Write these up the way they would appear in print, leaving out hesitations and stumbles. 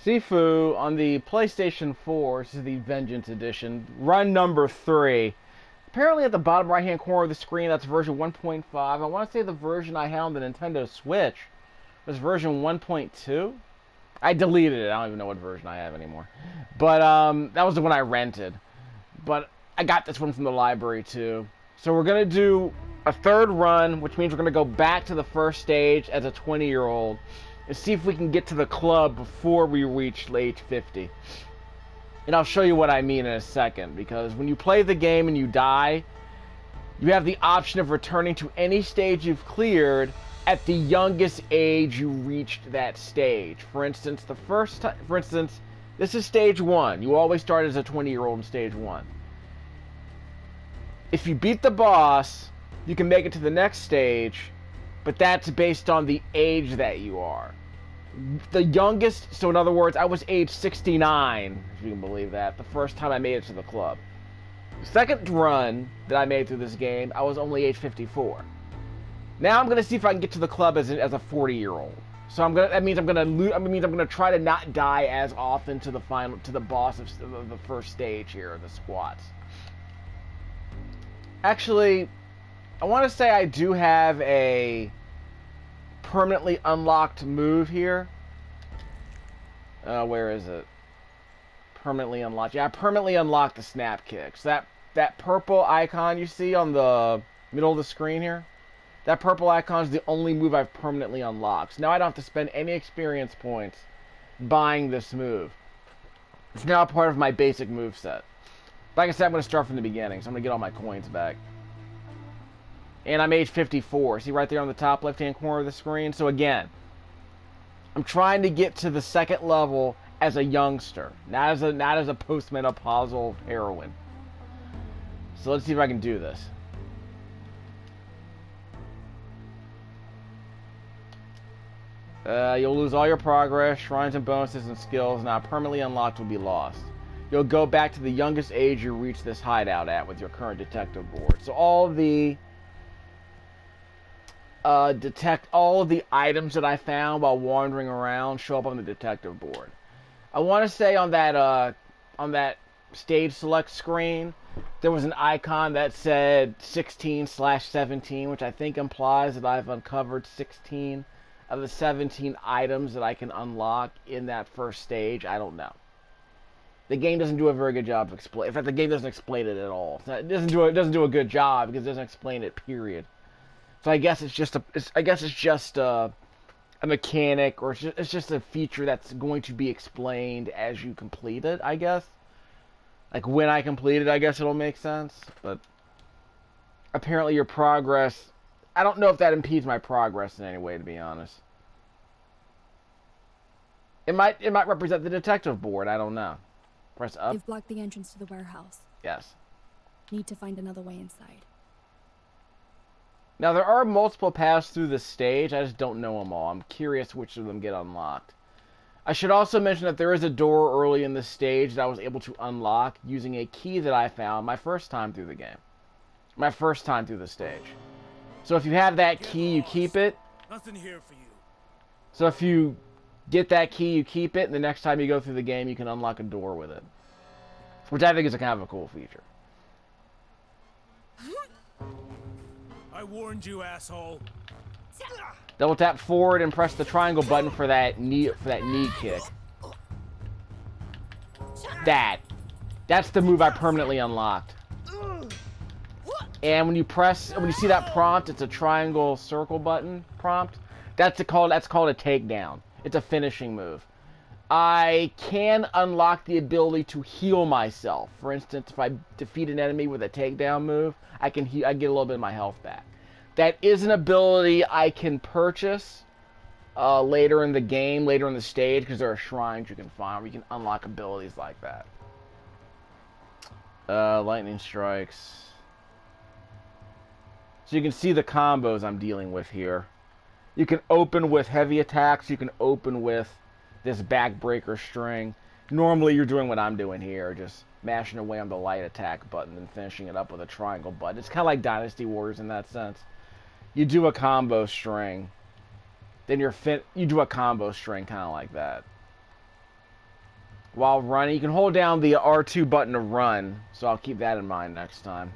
Sifu on the PlayStation 4, this is the Vengeance Edition, run number 3. Apparently at the bottom right hand corner of the screen, that's version 1.5. I want to say the version I had on the Nintendo Switch was version 1.2. I deleted it. I don't even know what version I have anymore. But that was the one I rented. But I got this one from the library too. So we're going to do a third run, which means we're going to go back to the first stage as a 20-year-old and see if we can get to the club before we reach age 50. And I'll show you what I mean in a second, because when you play the game and you die, you have the option of returning to any stage you've cleared at the youngest age you reached that stage. For instance, this is stage 1. You always start as a 20-year-old in stage 1. If you beat the boss, you can make it to the next stage, but that's based on the age that you are. The youngest, so in other words, I was age 69, if you can believe that, the first time I made it to the club. The second run that I made through this game, I was only age 54. Now I'm gonna see if I can get to the club as a 40-year-old. So that means I'm gonna try to not die as often to the boss of the first stage here, the squats. Actually, I want to say I do have a permanently unlocked move here. Where is it? Permanently unlocked. Yeah, I permanently unlocked the snap kick. So that purple icon you see on the middle of the screen here, that purple icon is the only move I've permanently unlocked. So now I don't have to spend any experience points buying this move. It's now part of my basic move set. Like I said, I'm going to start from the beginning, so I'm going to get all my coins back. And I'm age 54. See right there on the top left-hand corner of the screen? So again, I'm trying to get to the second level as a youngster, not as a postmenopausal heroine. So let's see if I can do this. You'll lose all your progress, shrines and bonuses and skills not permanently unlocked will be lost. You'll go back to the youngest age you reach this hideout at with your current detective board. So all of the items that I found while wandering around show up on the detective board. I want to say on that stage select screen, there was an icon that said 16/17, which I think implies that I've uncovered 16 of the 17 items that I can unlock in that first stage. I don't know. The game doesn't do a very good job of explaining. In fact, the game doesn't explain it at all. It doesn't do a good job because it doesn't explain it. Period. So I guess it's just a mechanic, or it's just a feature that's going to be explained as you complete it. I guess. Like when I complete it, I guess it'll make sense. But apparently, your progress. I don't know if that impedes my progress in any way, to be honest. It might represent the detective board. I don't know. Press up. They've blocked the entrance to the warehouse. Yes. Need to find another way inside. Now, there are multiple paths through this stage. I just don't know them all. I'm curious which of them get unlocked. I should also mention that there is a door early in this stage that I was able to unlock using a key that I found my first time through the game. My first time through the stage. So if you have that key, you keep it. Nothing here for you. So if you get that key, you keep it, and the next time you go through the game, you can unlock a door with it. Which I think is a kind of a cool feature. I warned you, asshole. Double tap forward and press the triangle button for that knee kick. That's the move I permanently unlocked. And when you see that prompt, it's a triangle circle button prompt. That's called a takedown. It's a finishing move. I can unlock the ability to heal myself. For instance, if I defeat an enemy with a takedown move, I get a little bit of my health back. That is an ability I can purchase later in the game, later in the stage, because there are shrines you can find where you can unlock abilities like that. Lightning strikes. So you can see the combos I'm dealing with here. You can open with heavy attacks. You can open with this backbreaker string. Normally you're doing what I'm doing here, just mashing away on the light attack button and finishing it up with a triangle button. It's kind of like Dynasty Warriors in that sense. You do a combo string, then you do a combo string kind of like that. while running. You can hold down the R2 button to run, so I'll keep that in mind next time.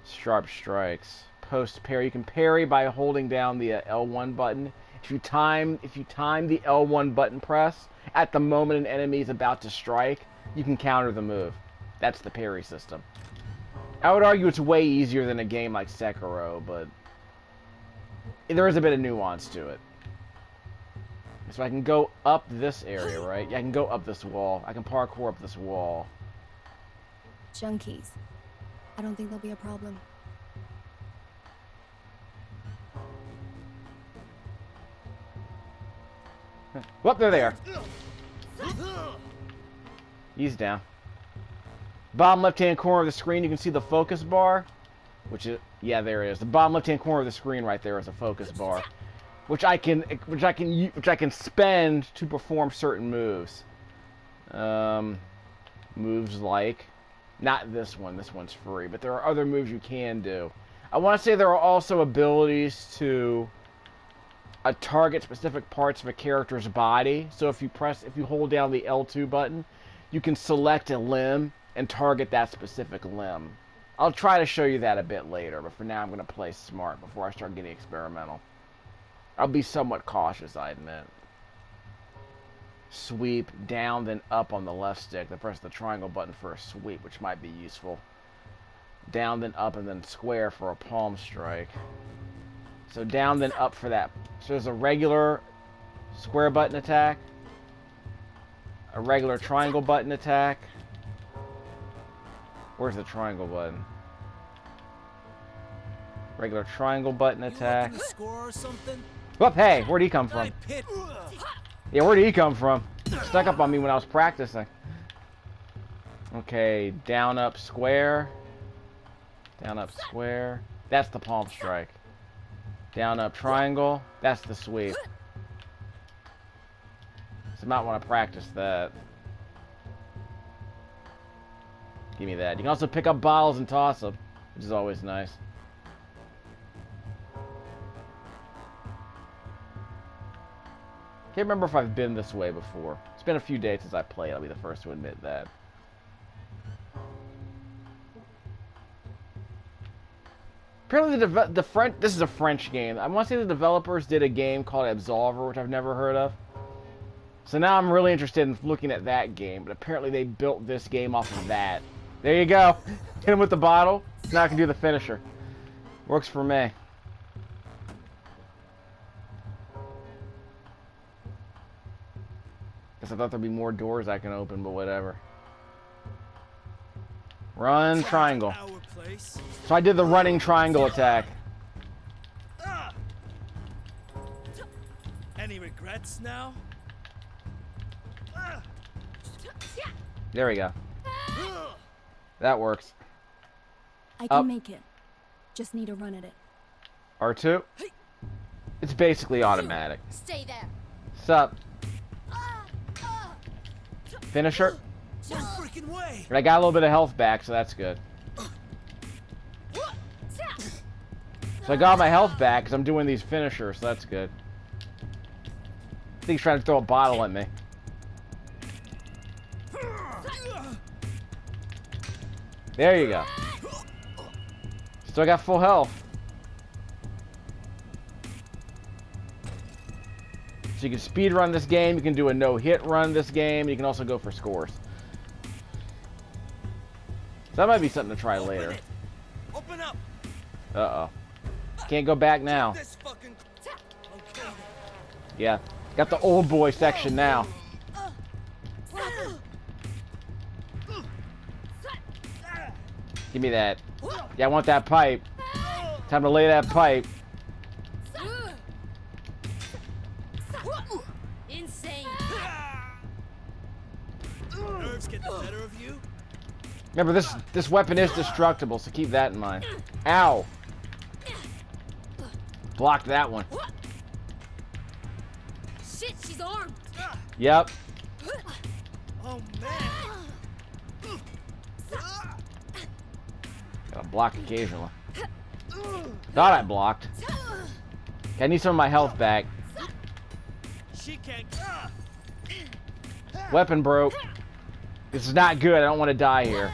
Sharp strikes. Post parry. You can parry by holding down the L1 button. If you time the L1 button press at the moment an enemy is about to strike, you can counter the move. That's the parry system. I would argue it's way easier than a game like Sekiro, but there is a bit of nuance to it. So I can go up this area, right? Yeah, I can go up this wall. I can parkour up this wall. Junkies. I don't think there'll be a problem. Whoop, there they are. He's down. Bottom left-hand corner of the screen, you can see the focus bar, which is, yeah, there it is. The bottom left-hand corner of the screen right there is a focus bar, which I can spend to perform certain moves. Moves like, not this one. This one's free, but there are other moves you can do. I want to say there are also abilities to target specific parts of a character's body. So if you hold down the L2 button, you can select a limb and target that specific limb. I'll try to show you that a bit later, but for now I'm going to play smart before I start getting experimental. I'll be somewhat cautious, I admit. Sweep, down, then up on the left stick. Then press the triangle button for a sweep, which might be useful. Down, then up, and then square for a palm strike. So down, then up for that. So there's a regular square button attack, a regular triangle button attack. Where's the triangle button? Regular triangle button attack. Score or something? Whoop, hey, where'd he come from? Yeah, where'd he come from? Stuck up on me when I was practicing. Okay, down, up, square. Down, up, square. That's the palm strike. Down, up, triangle. That's the sweep. So I might want to practice that. Give me that. You can also pick up bottles and toss them, which is always nice. Can't remember if I've been this way before. It's been a few days since I played. I'll be the first to admit that. Apparently this is a French game. I want to say the developers did a game called Absolver, which I've never heard of. So now I'm really interested in looking at that game, but apparently they built this game off of that. There you go. Hit him with the bottle. Now I can do the finisher. Works for me. Guess I thought there'd be more doors I can open, but whatever. Run, triangle. So I did the running triangle attack. Any regrets now? There we go. That works. I can make it. Just need to run at it. R2? It's basically automatic. Stay there. Sup? Finisher? No freaking way! But I got a little bit of health back, so that's good. So I got my health back because I'm doing these finishers, so that's good. I think he's trying to throw a bottle at me. There you go. Still got full health. So you can speed run this game, you can do a no-hit run this game, you can also go for scores. So that might be something to try later. Open up. Uh-oh. Can't go back now. This fucking... Okay. Yeah. Got the old boy section now. Give me that. Yeah, I want that pipe. Time to lay that pipe. Insane. Nerves get the better of you? Remember, this weapon is destructible, so keep that in mind. Ow! Blocked that one. Shit, she's armed. Yep. Oh man. Gotta block occasionally. Thought I blocked. Okay, I need some of my health back. She can't. Weapon broke. This is not good. I don't want to die here.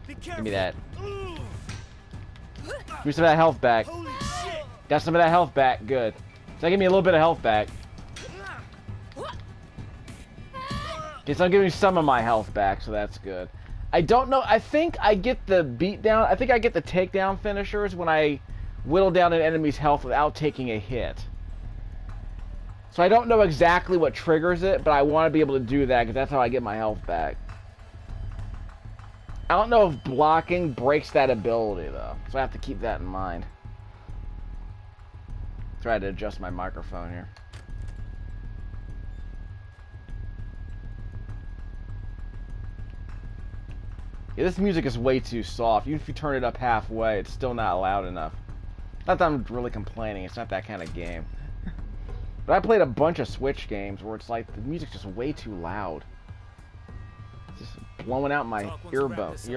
Be careful. Give me that. Give me some of that health back. Holy shit. Got some of that health back. Good. So that give me a little bit of health back. Okay, so I'm giving some of my health back, so that's good. I don't know. I think I get the beatdown. I think I get the takedown finishers when I whittle down an enemy's health without taking a hit. So I don't know exactly what triggers it, but I want to be able to do that because that's how I get my health back. I don't know if blocking breaks that ability, though. So I have to keep that in mind. Try to adjust my microphone here. Yeah, this music is way too soft. Even if you turn it up halfway, it's still not loud enough. Not that I'm really complaining. It's not that kind of game. But I played a bunch of Switch games where it's like the music's just way too loud. It's just blowing out my earphones.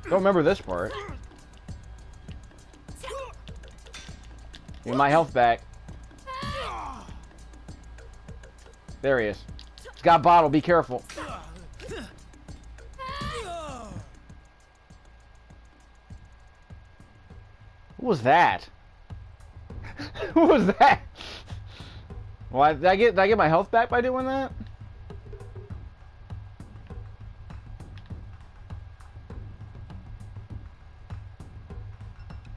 Don't remember this part. Give me my health back. There he is. He's got a bottle. Be careful. What was that? What was that? Why did I get my health back by doing that?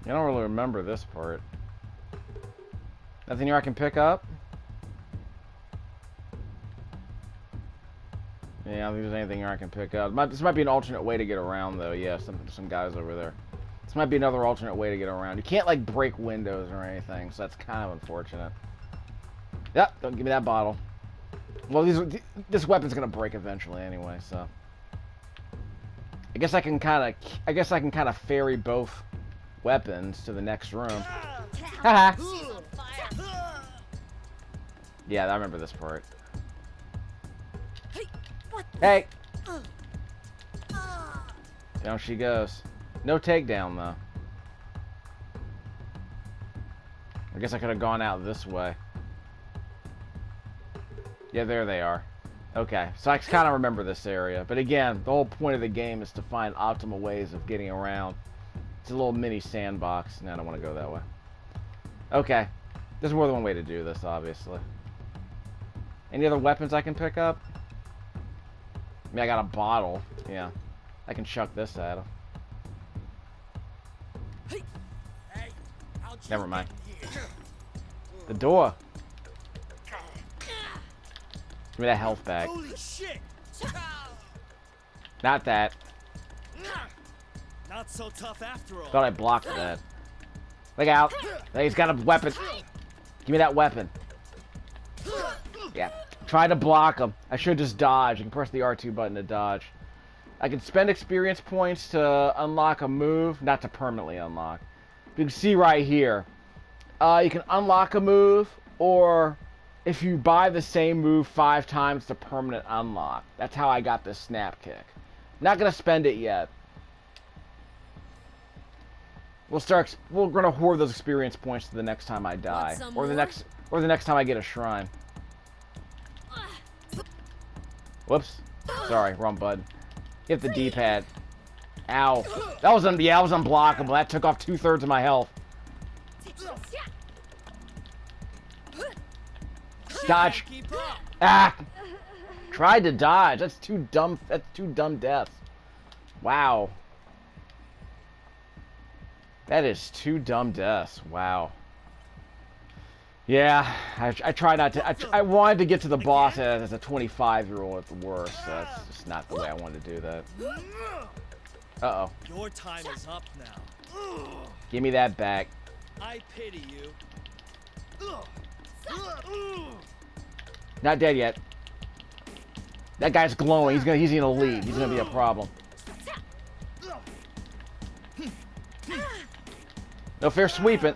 I don't really remember this part. Nothing here I can pick up? Yeah, I don't think there's anything here I can pick up. This might be an alternate way to get around, though. Yeah, some guys over there. This might be another alternate way to get around. You can't, like, break windows or anything, so that's kind of unfortunate. Yep, don't give me that bottle. Well, this weapon's gonna break eventually anyway, so. I guess I can kind of ferry both weapons to the next room. Haha. Yeah, I remember this part. Hey! Down she goes. No takedown, though. I guess I could have gone out this way. Yeah, there they are. Okay, so I kind of remember this area. But again, the whole point of the game is to find optimal ways of getting around. It's a little mini sandbox. No, I don't want to go that way. Okay. There's more than one way to do this, obviously. Any other weapons I can pick up? I mean, I got a bottle. Yeah. I can chuck this at him. Never mind. The door. Give me that health back. Holy shit. Not that. Not so tough after all. Thought I blocked that. Look out. He's got a weapon. Give me that weapon. Yeah. Try to block him. I should just dodge and press the R2 button to dodge. I can spend experience points to unlock a move, not to permanently unlock. You can see right here. You can unlock a move, or if you buy the same move 5 times, the permanent unlock. That's how I got this snap kick. Not gonna spend it yet. We're gonna hoard those experience points to the next time I die, or the next time I get a shrine. Whoops. Sorry, wrong button. Hit the D-pad. Ow. That was unblockable. That took off 2/3 of my health. Dodge. Ah! Tried to dodge. That's two dumb deaths. Wow. That is 2 dumb deaths. Wow. Yeah, I try not to. I wanted to get to the boss as a 25-year-old at the worst. So that's just not the way I wanted to do that. Uh-oh. Your time is up now. Give me that back. I pity you. Not dead yet. That guy's glowing. He's gonna leave. He's gonna be a problem. No fair sweeping.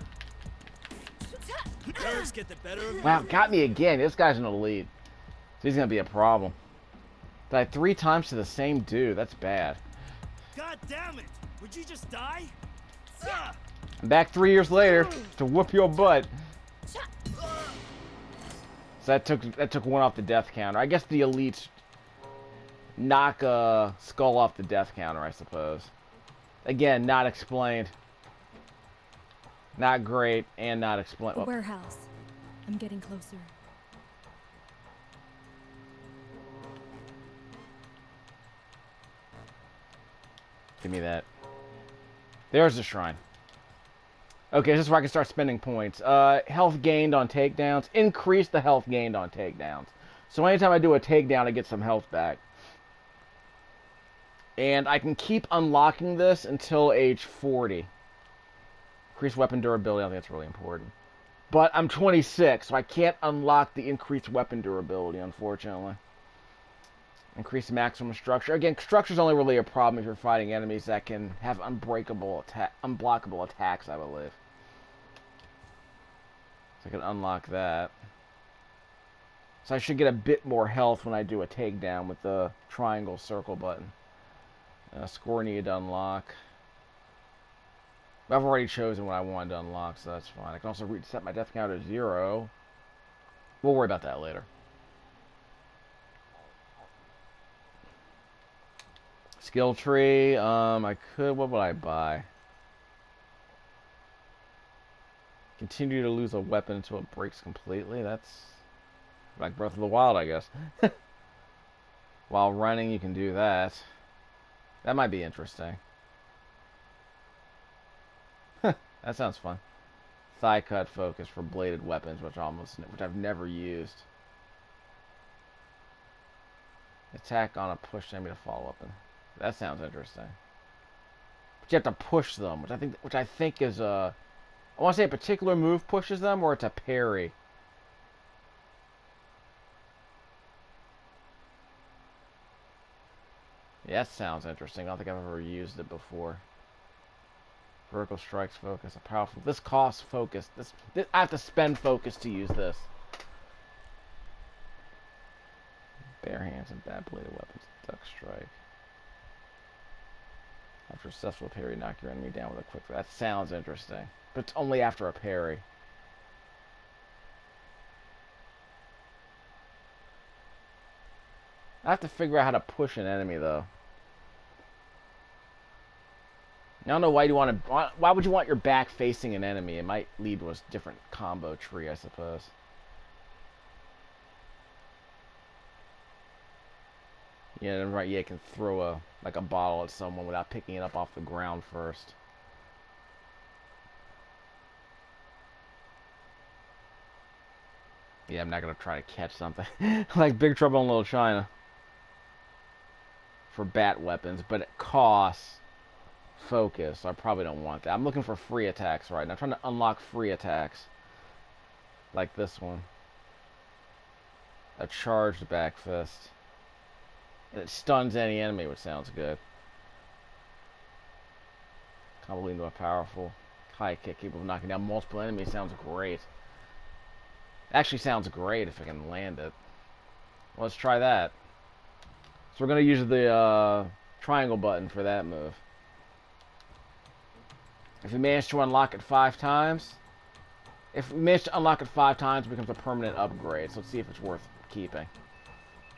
Nerves get the better of you. Wow, got me again. This guy's in the lead. So he's gonna be a problem. Died 3 times to the same dude. That's bad. God damn it! Would you just die? I'm back 3 years later to whoop your butt. So that took one off the death counter. I guess the elites knock a skull off the death counter, I suppose. Again, not explained. Not great, and not explained. The warehouse. I'm getting closer. Give me that. There's the shrine. Okay, this is where I can start spending points. Health gained on takedowns. Increase the health gained on takedowns. So anytime I do a takedown, I get some health back. And I can keep unlocking this until age 40. Increased weapon durability, I think that's really important. But I'm 26, so I can't unlock the increased weapon durability, unfortunately. Increase maximum structure. Again, structure's only really a problem if you're fighting enemies that can have unblockable attacks, I believe. So I can unlock that. So I should get a bit more health when I do a takedown with the triangle circle button. Score needed to unlock. I've already chosen what I wanted to unlock, so that's fine. I can also reset my death count to 0. We'll worry about that later. Skill tree, I could, what would I buy? Continue to lose a weapon until it breaks completely. That's like Breath of the Wild, I guess. While running, you can do that. That might be interesting. That sounds fun. Thigh cut focus for bladed weapons, which I've never used. Attack on a push enemy to follow up. That sounds interesting. But you have to push them, which I think is a. I want to say a particular move pushes them, or it's a parry. Yeah, that sounds interesting. I don't think I've ever used it before. Vertical strikes focus. A powerful. This costs focus. This I have to spend focus to use this. Bare hands and bad bladed weapons. Duck strike. After a successful parry, knock your enemy down with a quick. That sounds interesting, but it's only after a parry. I have to figure out how to push an enemy though. I don't know why you want to. Why would you want your back facing an enemy? It might lead to a different combo tree, I suppose. Yeah, right. Yeah, you can throw a bottle at someone without picking it up off the ground first. Yeah, I'm not gonna try to catch something like Big Trouble in Little China for bat weapons, but it costs focus, so I probably don't want that. I'm looking for free attacks right now. I'm trying to unlock free attacks like this one. A charged back fist. And it stuns any enemy, which sounds good. Combo into a powerful high kick capable of knocking down multiple enemies sounds great. Actually sounds great if I can land it. Well, let's try that. So we're going to use the triangle button for that move. If we manage to unlock it 5 times, it becomes a permanent upgrade. So let's see if it's worth keeping.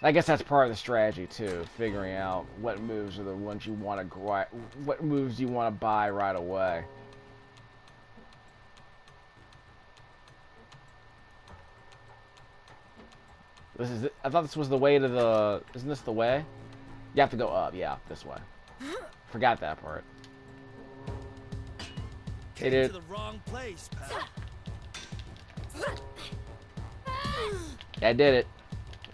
I guess that's part of the strategy too, figuring out what moves are the ones you want to what moves you want to buy right away. This is it. I thought this was the way to the. Isn't this the way? You have to go up. Yeah, this way. Forgot that part. Hey, dude. To the wrong place, pal. Yeah, I did it.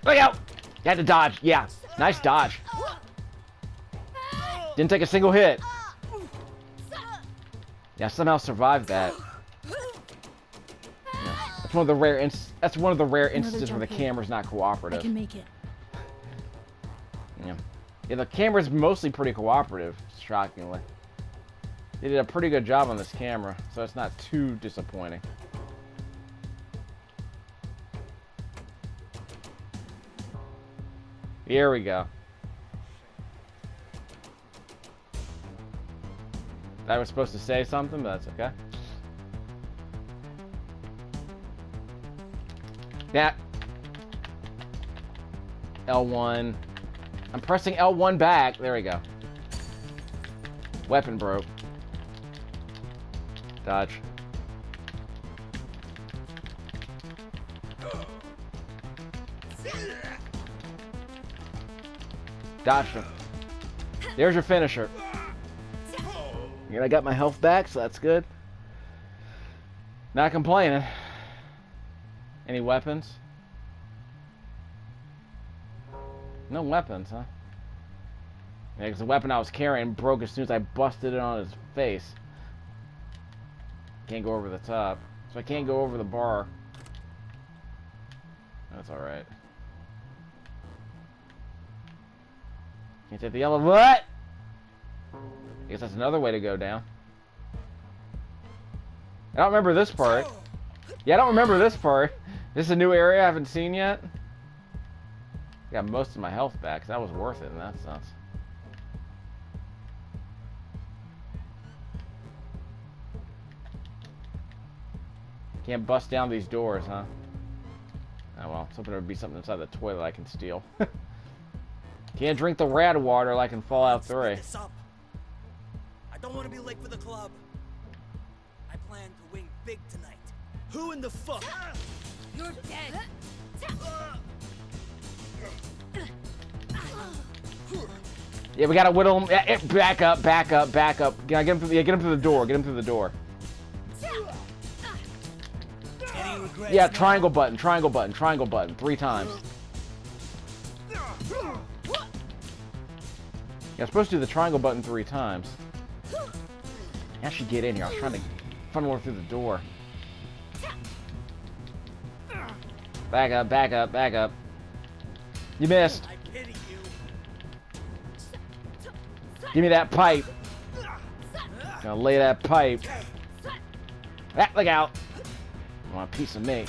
Look out! You had to dodge. Yeah, nice dodge. Didn't take a single hit. Yeah, somehow survived that. Yeah. That's one of the rare instances where the camera's not cooperative. I can make it. Yeah, the camera's mostly pretty cooperative, shockingly. They did a pretty good job on this camera, so it's not too disappointing. Here we go. I was supposed to say something, but that's okay. Yeah. L1. I'm pressing L1 back. There we go. Weapon broke. Dodge. Dodge him. There's your finisher. And I got my health back, so that's good. Not complaining. Any weapons? No weapons, huh? Yeah, because the weapon I was carrying broke as soon as I busted it on his face. Can't go over the top. So I can't go over the bar. That's alright. Can't take the yellow. What? I guess that's another way to go down. I don't remember this part. Yeah, I don't remember this part. This is a new area I haven't seen yet. Got most of my health back, so that was worth it in that sense. Can't bust down these doors, huh? Oh well, I was hoping there would be something inside the toilet I can steal. Can't drink the rad water like in Fallout 3. This up. I don't want to be late for the club. I plan to win big tonight. Who in the fuck? You're dead. Yeah, we gotta whittle him. Yeah, back up, back up, back up. Get him through. Yeah, get him through the door. Get him through the door. Yeah, triangle button, triangle button, triangle button. 3 times. Yeah, I'm supposed to do the triangle button 3 times. I should get in here. I was trying to funnel her through the door. Back up, back up, back up. You missed. I pity you. Give me that pipe. Gonna lay that pipe. Ah, look out. I want a piece of me.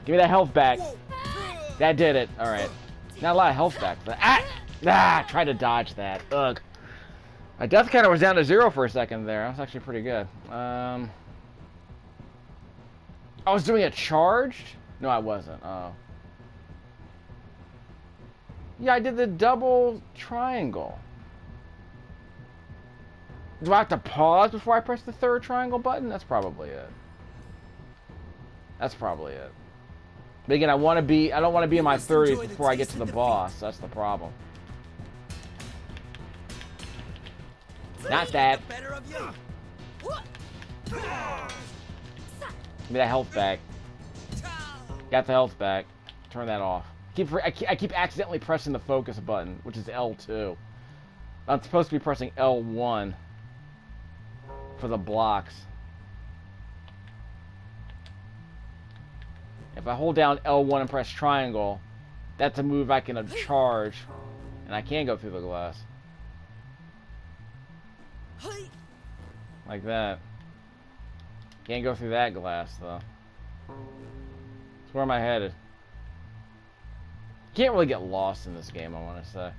Give me that health back. That did it. Alright. Not a lot of health back. But try to dodge that. Ugh. My death counter was down to 0 for a second there. That was actually pretty good. I was doing a charged? No, I wasn't. Oh. Yeah, I did the double triangle. Do I have to pause before I press the 3rd triangle button? That's probably it. That's probably it. But again, I don't want to be in my 30s before I get to the boss. That's the problem. Not that. Give me that health back. Got the health back. Turn that off. I keep accidentally pressing the focus button, which is L2. I'm supposed to be pressing L1 for the blocks. If I hold down L1 and press triangle, that's a move I can charge, and I can go through the glass. Like that. Can't go through that glass, though. So where am I headed? Can't really get lost in this game, I want to say.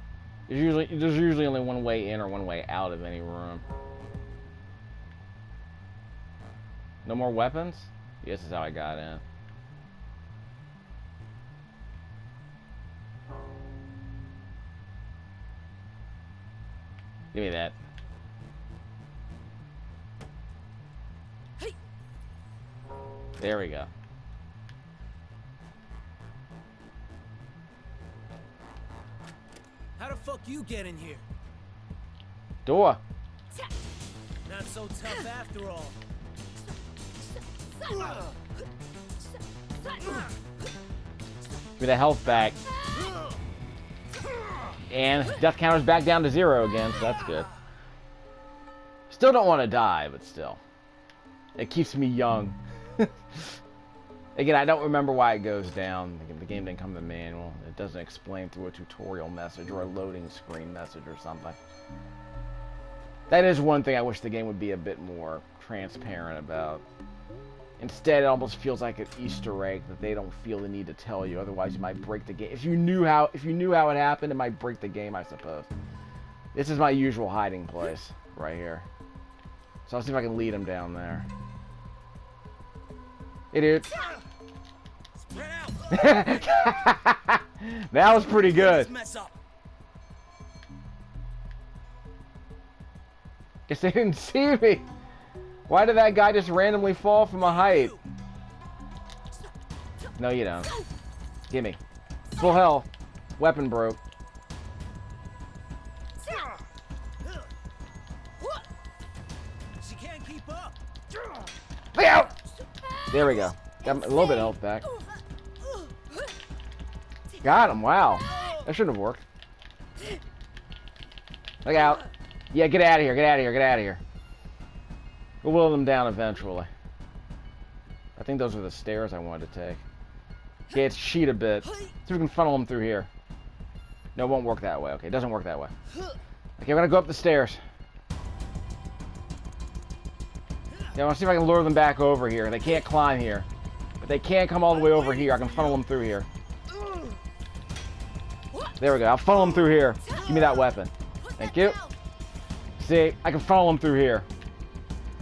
There's usually only one way in or one way out of any room. No more weapons? This is how I got in. Give me that. There we go. How the fuck you get in here? Door. Not so tough after all. Give me the health back. And death counter's back down to 0 again, so that's good. Still don't want to die, but still. It keeps me young. Again, I don't remember why it goes down. The game didn't come in the manual. It doesn't explain through a tutorial message or a loading screen message or something. That is one thing I wish the game would be a bit more transparent about. Instead, it almost feels like an Easter egg that they don't feel the need to tell you. Otherwise, you might break the game. If you knew how it happened, it might break the game, I suppose. This is my usual hiding place right here. So I'll see if I can lead him down there. Hey, dude. Spread out. That was pretty good. Mess up. Guess they didn't see me. Why did that guy just randomly fall from a height? No, you don't. Gimme. Full health. Weapon broke. She can't keep up. Look out! There we go. Got a little bit of health back. Got him. Wow. That shouldn't have worked. Look out. Yeah, get out of here. Get out of here. Get out of here. We'll will them down eventually. I think those are the stairs I wanted to take. Okay, let's cheat a bit. See if we can funnel them through here. No, it won't work that way. Okay, it doesn't work that way. Okay, we're gonna go up the stairs. Yeah, I want to see if I can lure them back over here. They can't climb here. But they can't come all the way over here. I can funnel them through here. There we go. I'll funnel them through here. Give me that weapon. Thank you. See, I can funnel them through here.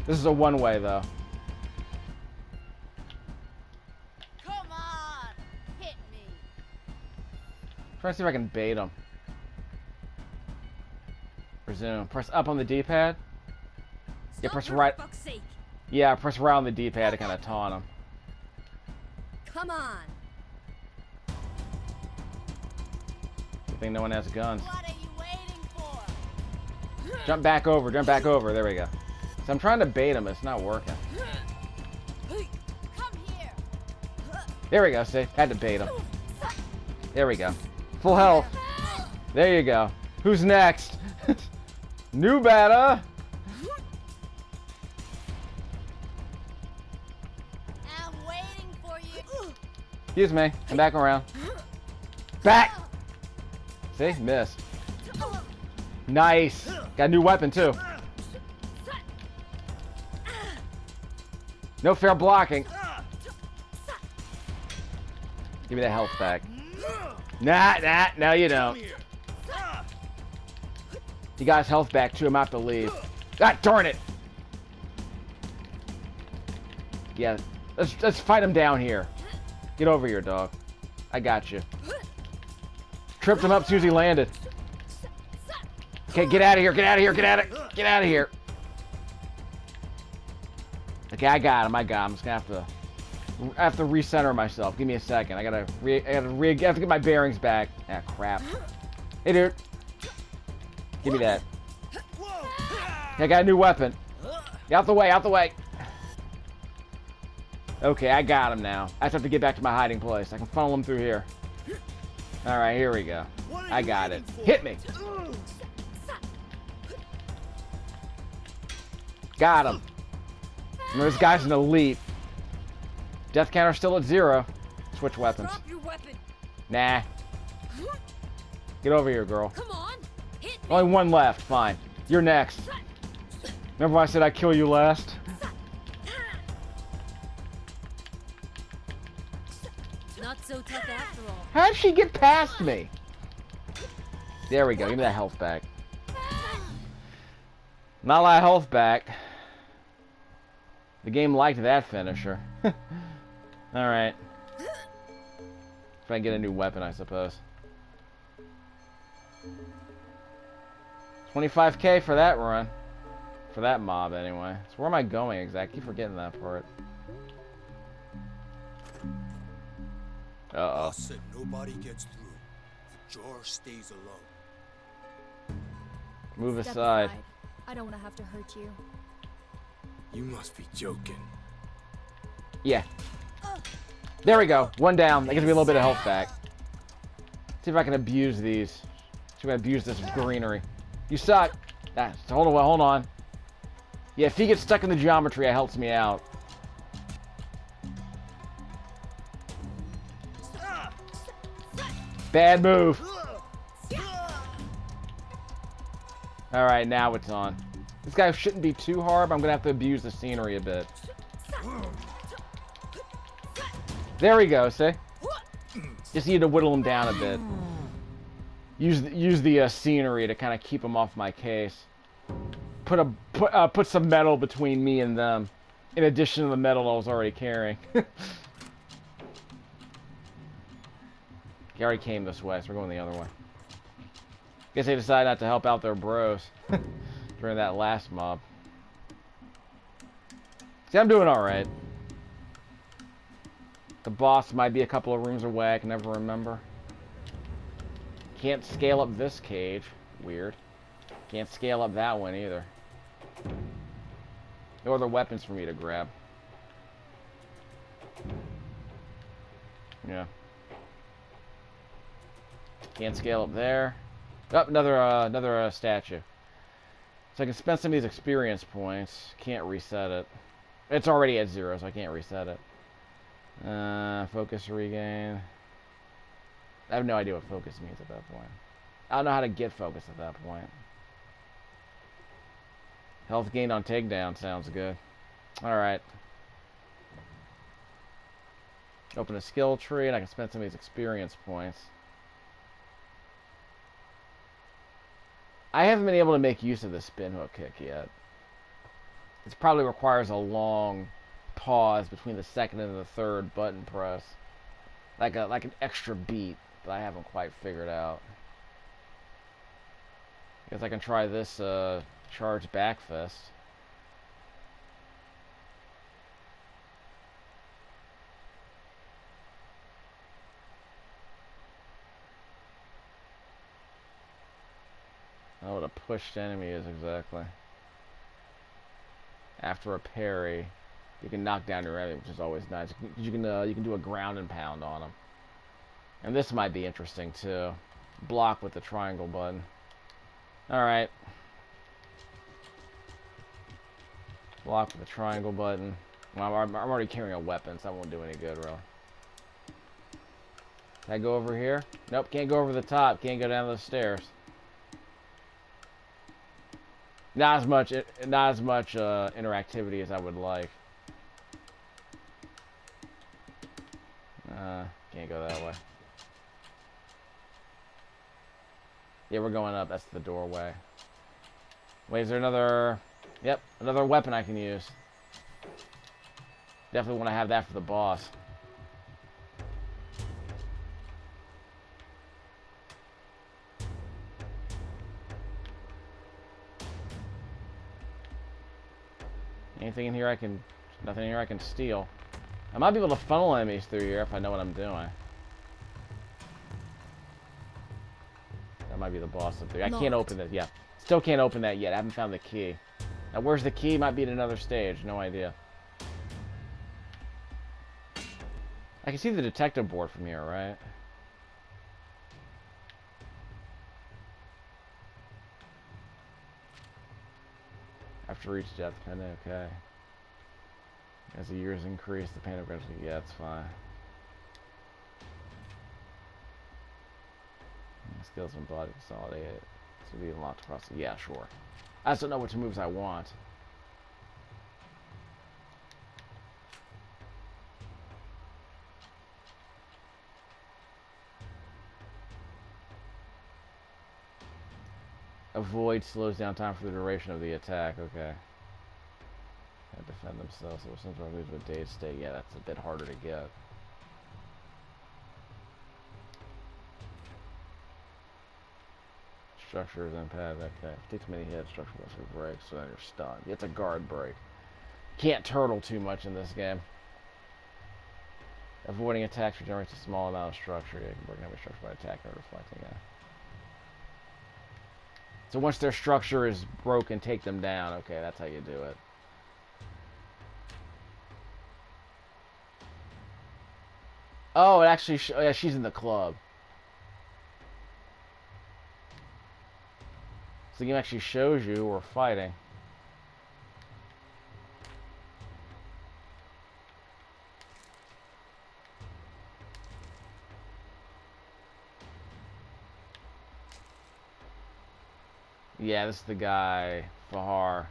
This is a one-way, though. Come on, hit me. Trying to see if I can bait them. Resume. Press up on the D-pad. Yeah, press right. For fuck's sake. Yeah, press right on the D-pad to kind of taunt them. Come on. Good thing no one has guns. What are you waiting for? Jump back over. Jump back over. There we go. So I'm trying to bait them. It's not working. Come here. There we go. See? Had to bait them. There we go. Full health. There you go. Who's next? New batter. I'm waiting for you. Excuse me. I'm back around. Back. See? Missed. Nice. Got a new weapon, too. No fair blocking. Give me that health back. Nah, no you don't. You got his health back too, I'm about to leave. God darn it! Yeah, let's fight him down here. Get over here, dog. I got you. Tripped him up as soon as he landed. Okay, get out of here, get out of here, get out of here. Okay, I got him. I'm just gonna have to recenter myself. Give me a second. I have to get my bearings back. Ah, crap. Hey, dude. Give me that. I got a new weapon. Get out the way, out the way. Okay, I got him now. I just have to get back to my hiding place. I can funnel him through here. All right, here we go. I got it. Hit me. Got him. Remember, this guy's an elite. Death counter still at 0. Switch weapons. Drop your weapon. Nah. Get over here, girl. Come on, hit me. Only one left. Fine. You're next. Remember when I said I'd kill you last? Not so tough after all. How'd she get past me? There we go. Give me that health back. Not a lot of health back. The game liked that finisher. Alright. Try and get a new weapon, I suppose. 25k for that run. For that mob, anyway. So where am I going exactly? I keep forgetting that part. Uh-oh. Boss said nobody gets through. George stays alone. Move Step aside. I don't want to have to hurt you. You must be joking. Yeah. There we go. One down. That gives me a little bit of health back. See if I can abuse these. See if I can abuse this greenery. You suck. Ah, hold on. Yeah, if he gets stuck in the geometry, it helps me out. Bad move. Alright, now it's on. This guy shouldn't be too hard, but I'm gonna have to abuse the scenery a bit. There we go, see? Just need to whittle him down a bit. Use the scenery to kind of keep him off my case. Put some metal between me and them, in addition to the metal I was already carrying. Okay, He already came this way, so we're going the other way. Guess they decided not to help out their bros during that last mob. See, I'm doing alright. The boss might be a couple of rooms away, I can never remember. Can't scale up this cage. Weird. Can't scale up that one either. No other weapons for me to grab. Yeah. Can't scale up there. Oh, another statue. So I can spend some of these experience points. Can't reset it. It's already at 0, so I can't reset it. Focus regain. I have no idea what focus means at that point. I don't know how to get focus at that point. Health gained on takedown sounds good. Alright. Open a skill tree, and I can spend some of these experience points. I haven't been able to make use of the spin hook kick yet. It probably requires a long pause between the second and the third button press. Like an extra beat that I haven't quite figured out. Guess I can try this charge back fist. I don't know what a pushed enemy is exactly. After a parry, you can knock down your enemy, which is always nice. You can do a ground and pound on them. And this might be interesting too. Block with the triangle button. Alright. Block with the triangle button. Well, I'm already carrying a weapon, so that won't do any good, really. Can I go over here? Nope, can't go over the top. Can't go down those stairs. Not as much interactivity as I would like. Can't go that way. Yeah, we're going up. That's the doorway. Wait, is there another... Yep, another weapon I can use. Definitely want to have that for the boss. Anything in here I can... Nothing in here I can steal. I might be able to funnel enemies through here if I know what I'm doing. That might be the boss up there. I can't open this. Yeah. Still can't open that yet. I haven't found the key. Now, where's the key? Might be at another stage. No idea. I can see the detective board from here, right? After each death penalty, okay. As the years increase, the pain of gradually, yeah, it's fine. Skills and body consolidated to be unlocked across the, yeah, sure. I just don't know which moves I want. Avoid slows down time for the duration of the attack. Okay. And defend themselves. So sometimes moves with dazed state. Yeah, that's a bit harder to get. Structure is impact. Okay. Takes many hits. Structure must break, so then you're stunned. It's a guard break. Can't turtle too much in this game. Avoiding attacks regenerates a small amount of structure. Yeah, you can break every structure by attacking or reflecting. Yeah. So once their structure is broken, take them down. Okay, that's how you do it. Oh, it actually... yeah, she's in the club. So the game actually shows you we're fighting. Yeah, this is the guy, Fahar,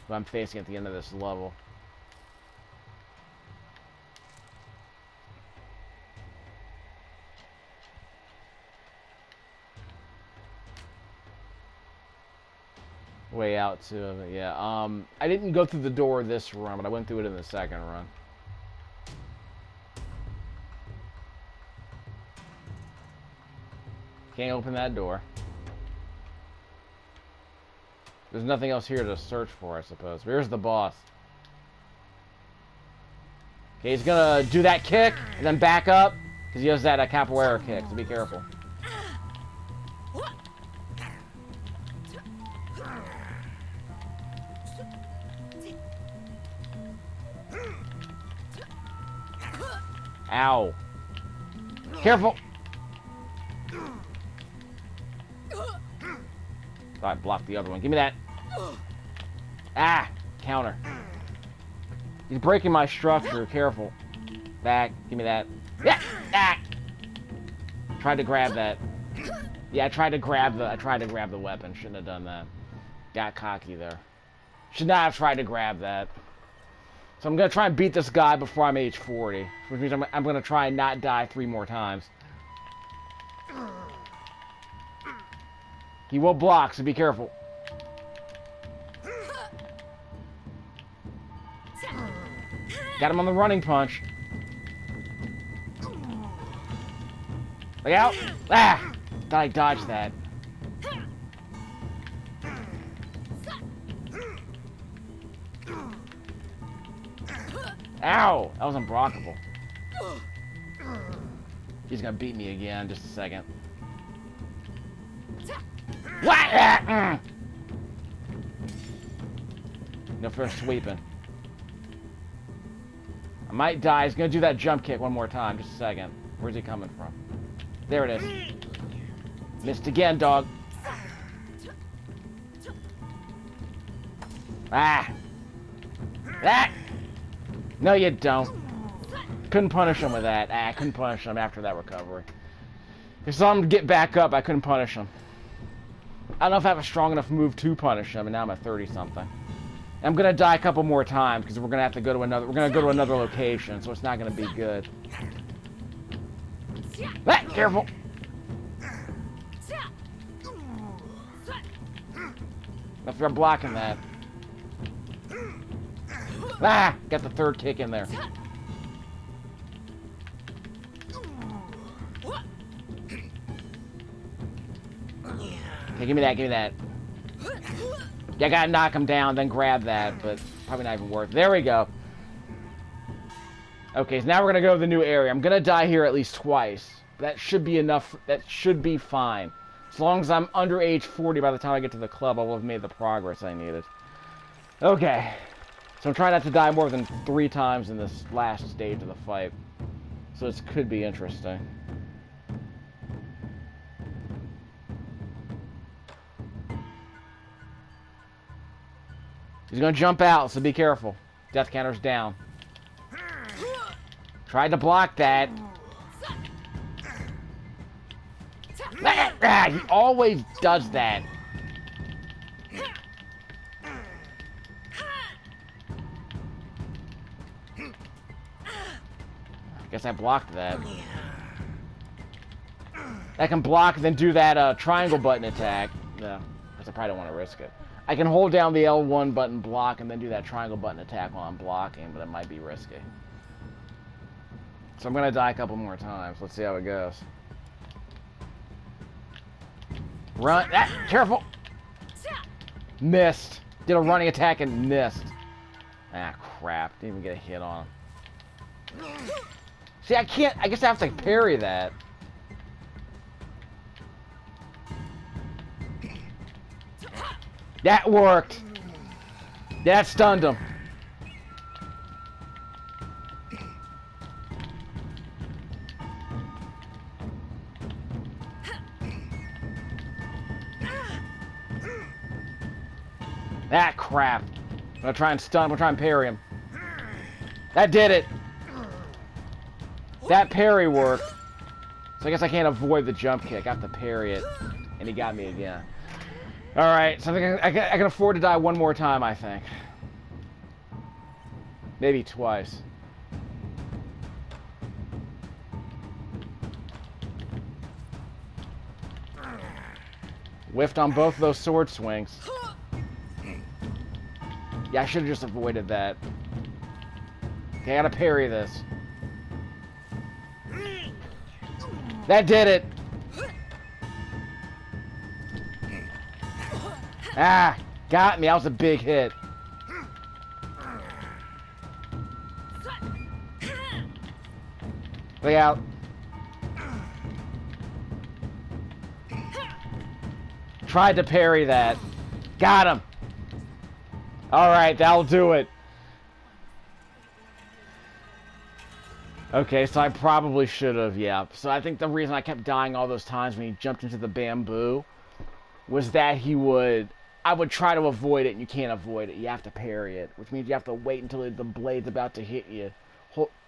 who I'm facing at the end of this level. Way out to, yeah, I didn't go through the door this run, but I went through it in the second run. Can't open that door. There's nothing else here to search for, I suppose. Where's the boss? Okay, he's gonna do that kick and then back up because he has that capoeira kick, so be careful. Ow. Careful. I blocked the other one. Give me that. Ah! Counter. He's breaking my structure. Careful. Back. Give me that. Yeah! Ah! Tried to grab that. Yeah, I tried to grab the weapon. Shouldn't have done that. Got cocky there. Should not have tried to grab that. So I'm gonna try and beat this guy before I'm age 40. Which means I'm gonna try and not die 3 more times. He will block, so be careful. Got him on the running punch. Look out! Ah! Thought I dodged that. Ow! That was unblockable. He's gonna beat me again. Just a second. What? No first sweeping. I might die. He's gonna do that jump kick one more time. Just a second. Where's he coming from? There it is. Missed again, dog. Ah! Ah! No, you don't. Couldn't punish him with that. Ah, I couldn't punish him after that recovery. If someone get back up, I couldn't punish him. I don't know if I have a strong enough move to punish him, and now I'm at 30-something. I'm gonna die a couple more times because we're gonna have to go to another. We're gonna go to another location, so it's not gonna be good. Ah, careful. If you're blocking that. Ah, got the third kick in there. Okay, give me that, give me that. Yeah, I gotta knock him down, then grab that, but probably not even worth it. There we go. Okay, so now we're gonna go to the new area. I'm gonna die here at least twice. That should be enough. That should be fine. As long as I'm under age 40 by the time I get to the club, I will have made the progress I needed. Okay. So I'm trying not to die more than 3 times in this last stage of the fight. So this could be interesting. He's gonna jump out, so be careful. Death counter's down. Tried to block that. He always does that. Guess I blocked that. I can block and then do that triangle button attack. No, because I probably don't want to risk it. I can hold down the L1 button, block, and then do that triangle button attack while I'm blocking, but it might be risky. So I'm going to die a couple more times. Let's see how it goes. Run. Ah, careful. Missed. Did a running attack and missed. Ah, crap. Didn't even get a hit on him. See, I can't. I guess I have to parry that. That worked. That stunned him. That crap. I'm gonna try and stun him. I'm gonna try and parry him. That did it. That parry worked. So I guess I can't avoid the jump kick. I have to parry it. And he got me again. Alright, so I can afford to die one more time, I think. Maybe twice. Whiffed on both of those sword swings. Yeah, I should have just avoided that. Okay, I gotta parry this. Ah, got me. That was a big hit. Look out. Tried to parry that. Got him. Alright, that'll do it. Okay, so I probably should have, yeah. So I think the reason I kept dying all those times when he jumped into the bamboo was that I would try to avoid it, and you can't avoid it. You have to parry it, which means you have to wait until the blade's about to hit you.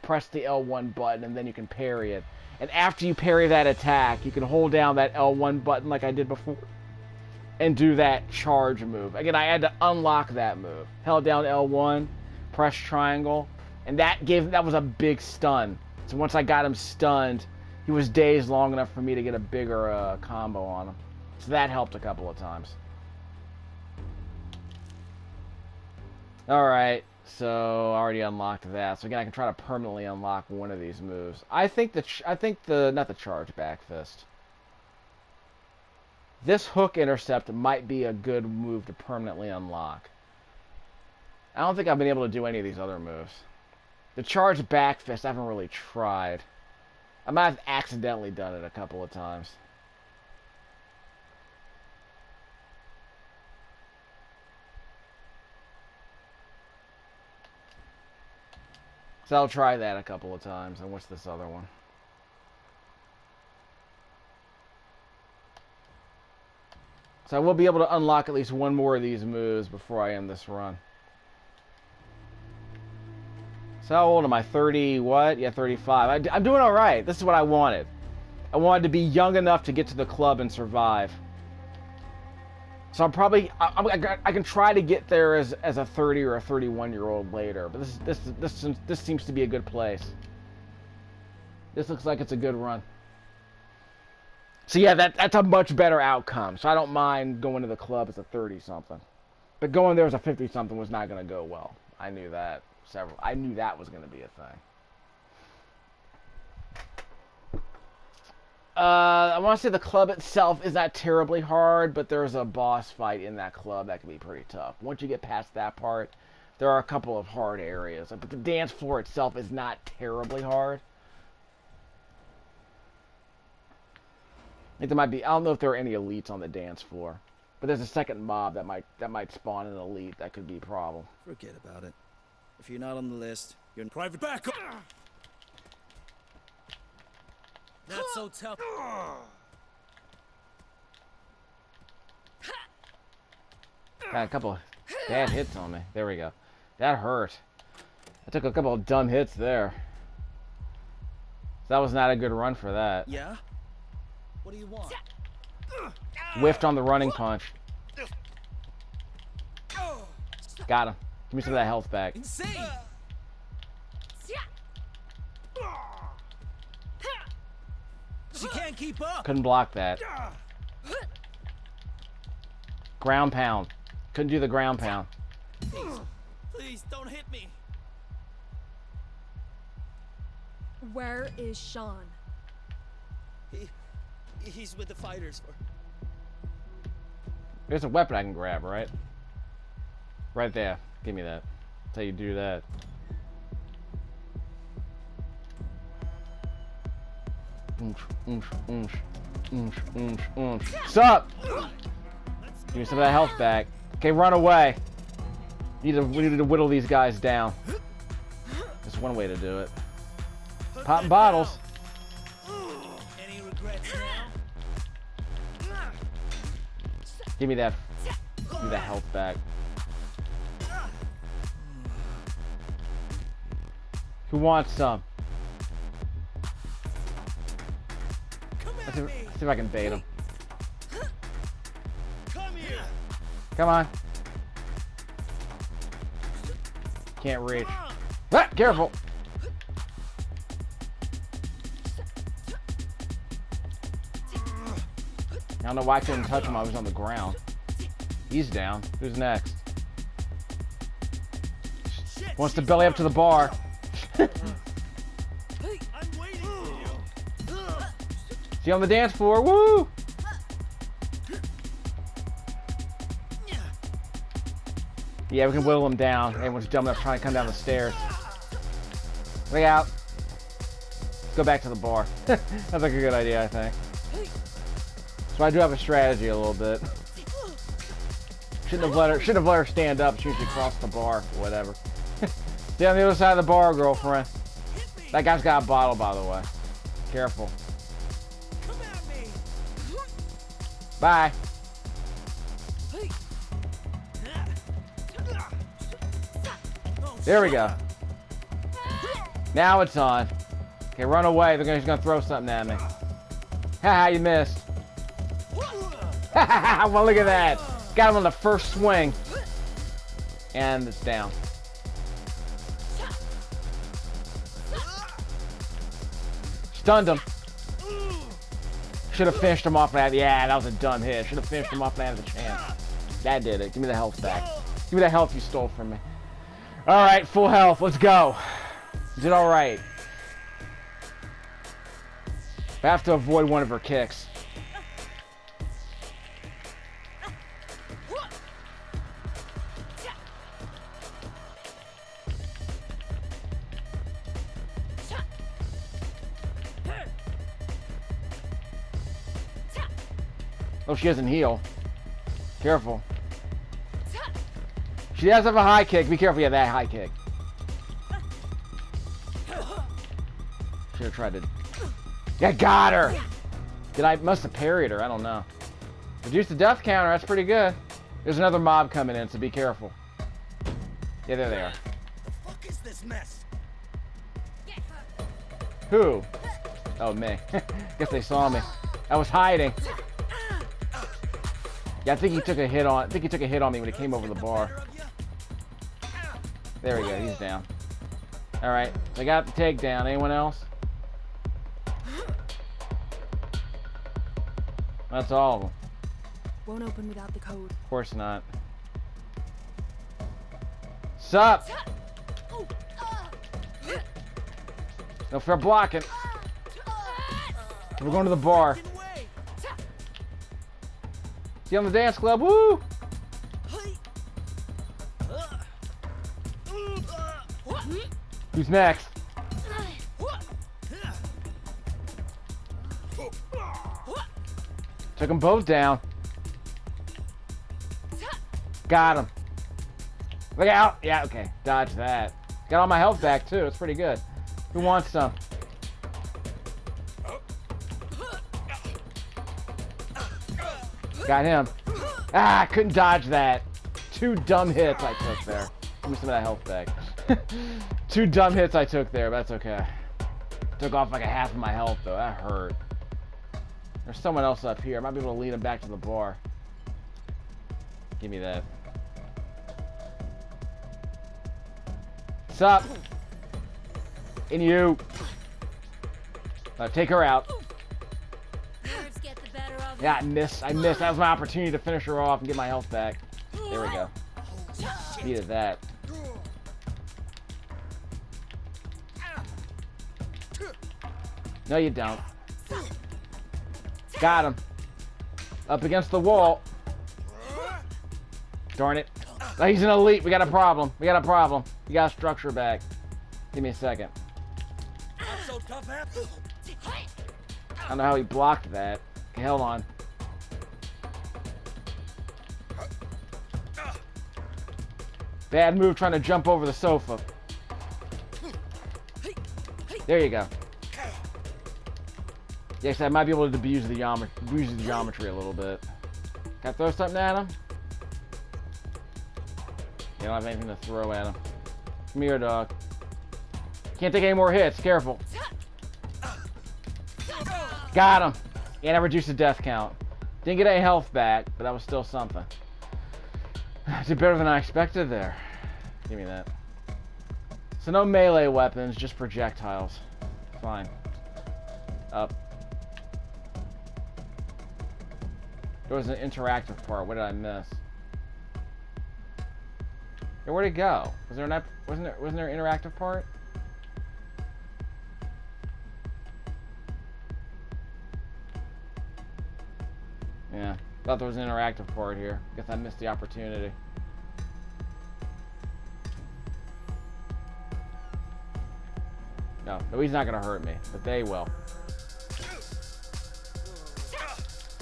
Press the L1 button, and then you can parry it. And after you parry that attack, you can hold down that L1 button like I did before, and do that charge move. Again, I had to unlock that move. Held down L1, press triangle, and that was a big stun. So once I got him stunned, he was dazed long enough for me to get a bigger combo on him. So that helped a couple of times. Alright, so I already unlocked that. So again, I can try to permanently unlock one of these moves. I think not the charge back fist. This hook intercept might be a good move to permanently unlock. I don't think I've been able to do any of these other moves. The charge back fist, I haven't really tried. I might have accidentally done it a couple of times. So I'll try that a couple of times. And what's this other one? So I will be able to unlock at least one more of these moves before I end this run. So how old am I? 30 what? Yeah, 35. I'm doing alright. This is what I wanted. I wanted to be young enough to get to the club and survive. So I'm probably... I can try to get there as a 30 or a 31-year-old later. But this seems to be a good place. This looks like it's a good run. So yeah, that's a much better outcome. So I don't mind going to the club as a 30-something. But going there as a 50-something was not going to go well. I knew that. I knew that was going to be a thing. I want to say the club itself is not terribly hard, but there's a boss fight in that club that can be pretty tough. Once you get past that part, there are a couple of hard areas. But the dance floor itself is not terribly hard. I think there might be... I don't know if there are any elites on the dance floor. But there's a second mob that might spawn an elite. That could be a problem. Forget about it. If you're not on the list, you're in private backup. Not so tough. Got a couple of bad hits on me. There we go. That hurt. I took a couple of dumb hits there. That was not a good run for that. Yeah? What do you want? Whiffed on the running punch. Got him. Give me some of that health back. Insane! She can't keep up! Couldn't block that. Ground pound. Couldn't do the ground pound. Please, don't hit me! Where is Sean? He's with the fighters. There's a weapon I can grab, right? Right there. Give me that. That's how you do that. Sup? Give me some of that health back. Okay, run away. We need to whittle these guys down. That's one way to do it. Popping bottles. Any regrets now? Give me that health back. Who wants some? Let's see if I can bait him. Come here. Come on. Can't reach. Ah, careful. I don't know why I couldn't touch him. I was on the ground. He's down. Who's next? Wants to belly up to the bar. I'm waiting for you. See you on the dance floor. Woo! Yeah, we can whittle him down. Everyone's dumb enough trying to come down the stairs. Look out. Let's go back to the bar. That's like a good idea, I think. So I do have a strategy a little bit. Shouldn't have let her stand up. She usually cross the bar or whatever. Stay on the other side of the bar, girlfriend. That guy's got a bottle, by the way. Careful. Come at me. Bye. There we go. Now it's on. Okay, run away. He's gonna throw something at me. Haha, you missed. Well, look at that. Got him on the first swing. And it's down. Stunned him. Should have finished him off that. Yeah, that was a dumb hit. Should have finished him off and had a chance. That did it. Give me the health back. Give me the health you stole from me. Alright, full health. Let's go. Did alright. I have to avoid one of her kicks. Oh, she doesn't heal. Careful. She does have a high kick. Be careful, yeah, that high kick. Should have tried to... Yeah, got her! Must have parried her, I don't know. Reduce the death counter, that's pretty good. There's another mob coming in, so be careful. Yeah, there they are. The fuck is this mess? Who? Oh, me. Guess they saw me. I was hiding. Yeah, I think he took a hit on me when he came over the bar. There we go, he's down. Alright, I got the takedown. Anyone else? That's all of them. Won't open without the code. Of course not. Sup? No fair blocking. We're going to the bar. See you on the dance club, woo! Who's next? Took them both down. Got him. Look out! Yeah, okay. Dodge that. Got all my health back too. It's pretty good. Who wants some? Got him. Ah, I couldn't dodge that. 2 dumb hits I took there. Give me some of that health back. 2 dumb hits I took there, but that's okay. Took off like a half of my health though. That hurt. There's someone else up here. I might be able to lead him back to the bar. Give me that. What's up? And you. Take her out. Nerves get the better of Yeah, I missed. That was my opportunity to finish her off and get my health back. There we go. Needed that. No, you don't. Got him. Up against the wall. Darn it. Oh, he's an elite. We got a problem. You got a structure back. Give me a second. Not so tough, I don't know how he blocked that. Okay, hold on. Bad move trying to jump over the sofa. There you go. Yes, I might be able to use the geometry a little bit. Can I throw something at him? You don't have anything to throw at him. Come here, dog. Can't take any more hits. Careful. Got him. And I reduced the death count. Didn't get any health back, but that was still something. Did better than I expected there. Give me that. So no melee weapons, just projectiles. Fine. Up. There was an interactive part. What did I miss? Hey, where'd it go? Was there an wasn't there an interactive part? Yeah, thought there was an interactive part here. Guess I missed the opportunity. No, he's not gonna hurt me, but they will.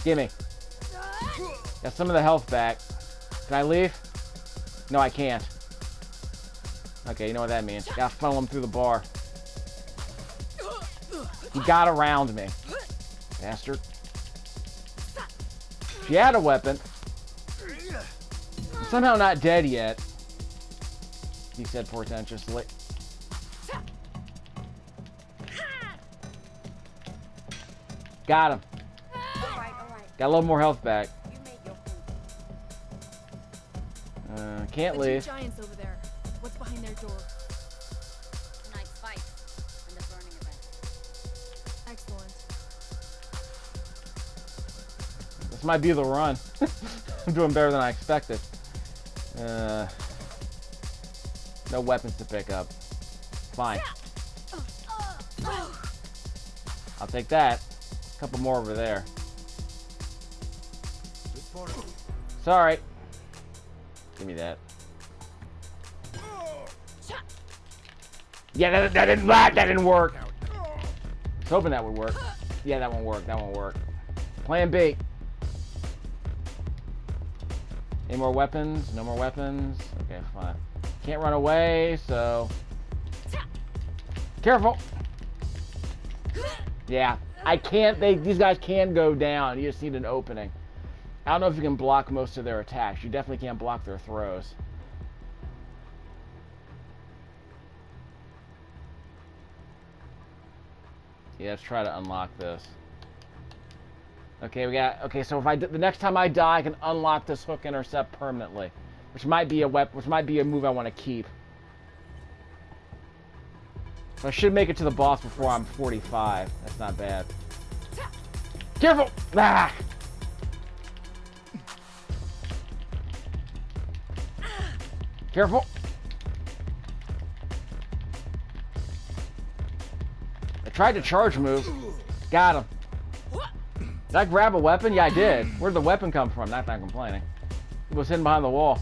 Gimme. Got some of the health back. Can I leave? No, I can't. Okay, you know what that means. Gotta funnel him through the bar. He got around me. Bastard. She had a weapon. I'm somehow not dead yet. He said portentously. Got him. Got a little more health back. Can't leave. Giants over there. What's behind their door? Tonight's fight and the burning event. Excellent. This might be the run. I'm doing better than I expected. No weapons to pick up. Fine. I'll take that. A couple more over there. Sorry. Give me that. Yeah, that didn't work. I was hoping that would work. Yeah, that won't work. That won't work. Plan B. Any more weapons? No more weapons? Okay, fine. Can't run away, so... Careful! Yeah, I can't... These guys can go down. You just need an opening. I don't know if you can block most of their attacks. You definitely can't block their throws. Yeah, let's try to unlock this. Okay, we got... Okay, so if the next time I die, I can unlock this hook intercept permanently. Which might be a which might be a move I want to keep. So I should make it to the boss before I'm 45. That's not bad. Careful! Ah! Careful! I tried to charge move. Got him. Did I grab a weapon? Yeah, I did. Where'd the weapon come from? Not that I'm complaining. It was hidden behind the wall.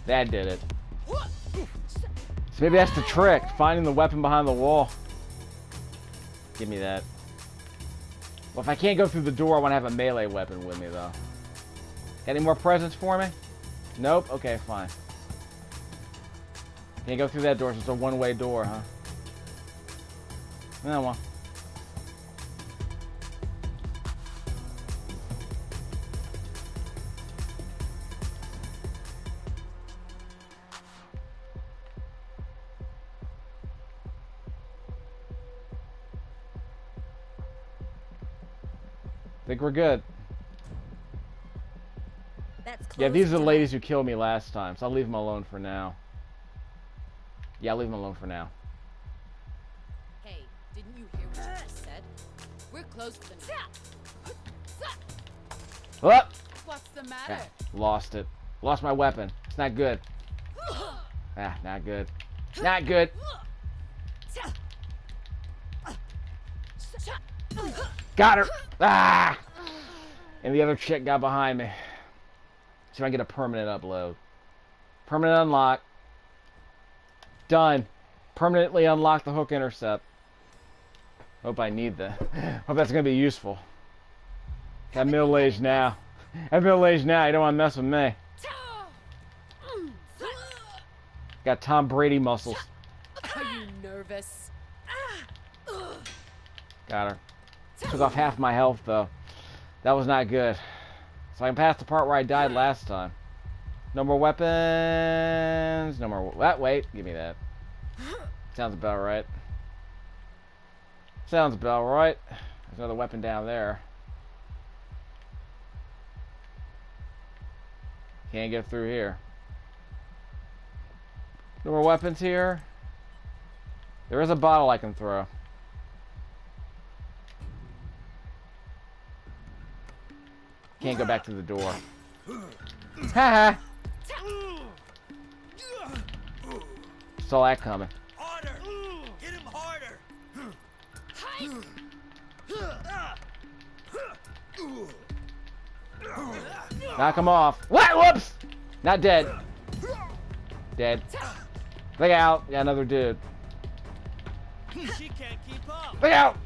That did it. So maybe that's the trick. Finding the weapon behind the wall. Give me that. Well, if I can't go through the door, I want to have a melee weapon with me, though. Got any more presents for me? Nope? Okay, fine. Can't go through that door, so it's a one-way door, huh? No, well. Think we're good. That's close. Yeah, these are the ladies who killed me last time, so I'll leave them alone for now. Yeah, I'll leave them alone for now. Hey, didn't you hear what you just said? We're close to the night. Oh! What's the matter? Ah, lost it. Lost my weapon. It's not good. Ah, not good. Not good. Got her! Ah! And the other chick got behind me. See if I can get a permanent upload. Permanent unlock. Done. Permanently unlock the hook intercept. Hope I need that. Hope that's going to be useful. I'm middle-aged now. I'm middle-aged now. You don't want to mess with me. Got Tom Brady muscles. Are you nervous? Got her. Took off half my health, though. That was not good. So I can pass the part where I died last time. No more weapons. No more... Wait. Give me that. Sounds about right. Sounds about right. There's another weapon down there. Can't get through here. No more weapons here. There is a bottle I can throw. Can't go back to the door. Haha. Saw that coming. Harder! Hit him harder! Knock him off. What? Whoops! Not dead. Dead. Look out. Got another dude. She can't keep up. Look out.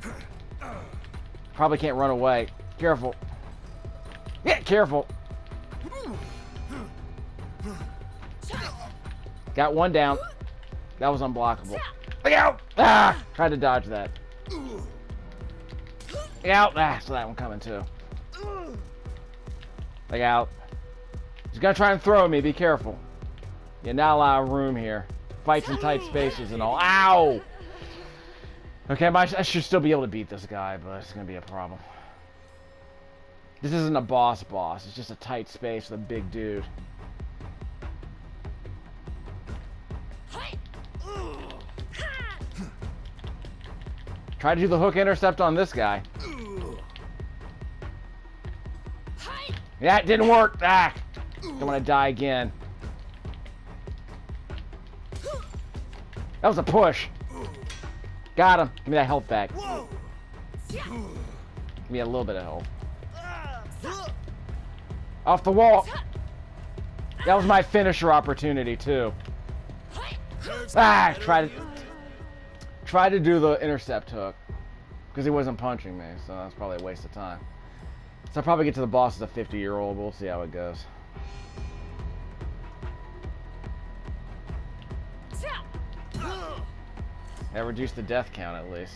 Probably can't run away. Careful. Yeah, careful. Got one down. That was unblockable. Look out! Ah! Tried to dodge that. Look out! Ah, so that one coming too. Look out. He's gonna try and throw me. Be careful. You're not a lot of room here. Fights in tight spaces and all. Ow! Okay, I should still be able to beat this guy, but it's gonna be a problem. This isn't a boss. It's just a tight space with a big dude. Try to do the hook intercept on this guy. Yeah, it didn't work. Ah! Don't want to die again. That was a push. Got him. Give me that health back. Give me a little bit of health. Off the wall. That was my finisher opportunity too. Ah! Try to do the intercept hook because he wasn't punching me, so that's probably a waste of time. So I'll probably get to the boss as a 50-year-old. We'll see how it goes. That reduced the death count at least.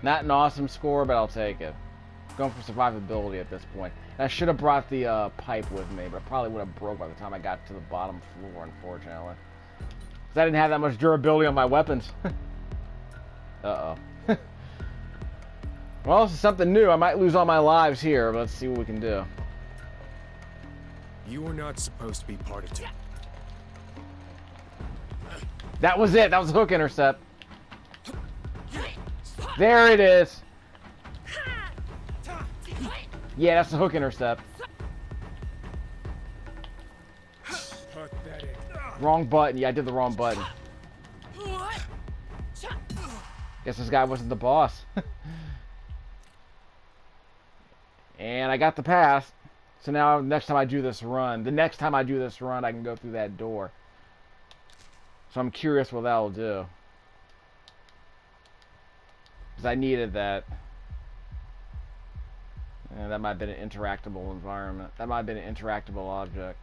Not an awesome score, but I'll take it. Going for survivability at this point. And I should have brought the pipe with me, but I probably would have broke by the time I got to the bottom floor, unfortunately. Because I didn't have that much durability on my weapons. Uh-oh. Well, this is something new. I might lose all my lives here, but let's see what we can do. You were not supposed to be part of it. That was it. That was the hook intercept. There it is. Yeah, that's the hook intercept. Pathetic. Wrong button. Yeah, I did the wrong button. Guess this guy wasn't the boss. And I got the pass. So now next time I do this run, I can go through that door. So I'm curious what that'll do. Because I needed that. And that might have been an interactable environment. That might have been an interactable object.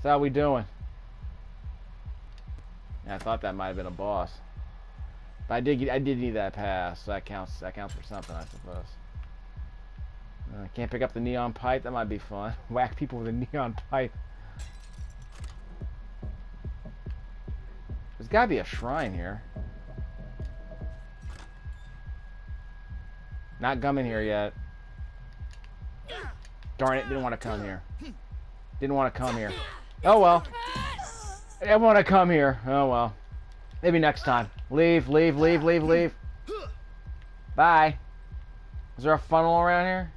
So how we doing? Yeah, I thought that might have been a boss. But I did need that pass, so that counts for something, I suppose. Can't pick up the neon pipe. That might be fun. Whack people with a neon pipe. There's gotta be a shrine here. Not coming here yet. Darn it, didn't want to come here. Didn't want to come here. Oh well. I didn't want to come here. Oh well. Maybe next time. Leave. Bye. Is there a funnel around here?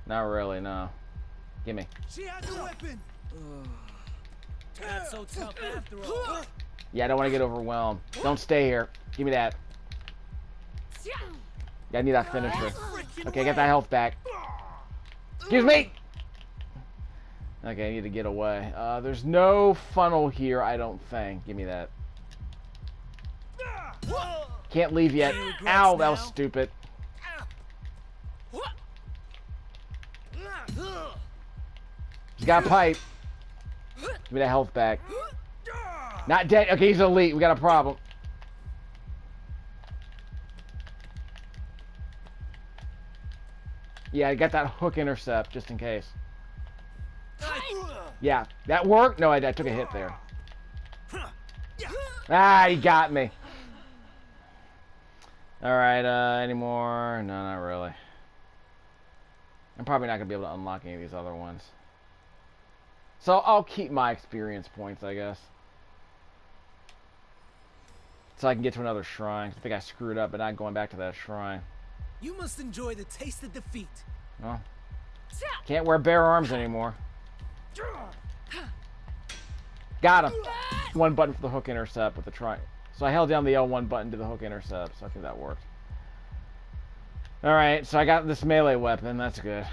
Not really, no. Gimme. She has a weapon. Not so tough after all. Yeah, I don't want to get overwhelmed. Don't stay here. Give me that. Yeah, I need that finisher. Okay, get that health back. Excuse me! Okay, I need to get away. There's no funnel here, I don't think. Give me that. Can't leave yet. Ow, that was stupid. He's got a pipe. Give me that health back. Not dead. Okay, he's elite. We got a problem. Yeah, I got that hook intercept just in case. Yeah, that worked? No, I took a hit there. Ah, he got me. Alright, any more? No, not really. I'm probably not going to be able to unlock any of these other ones. So I'll keep my experience points, I guess. So I can get to another shrine. I think I screwed up, but not going back to that shrine. You must enjoy the taste of defeat. Well, can't wear bare arms anymore. Got him. One button for the hook intercept with the try. So I held down the L1 button to the hook intercept, so I think that worked. Alright, so I got this melee weapon. That's good.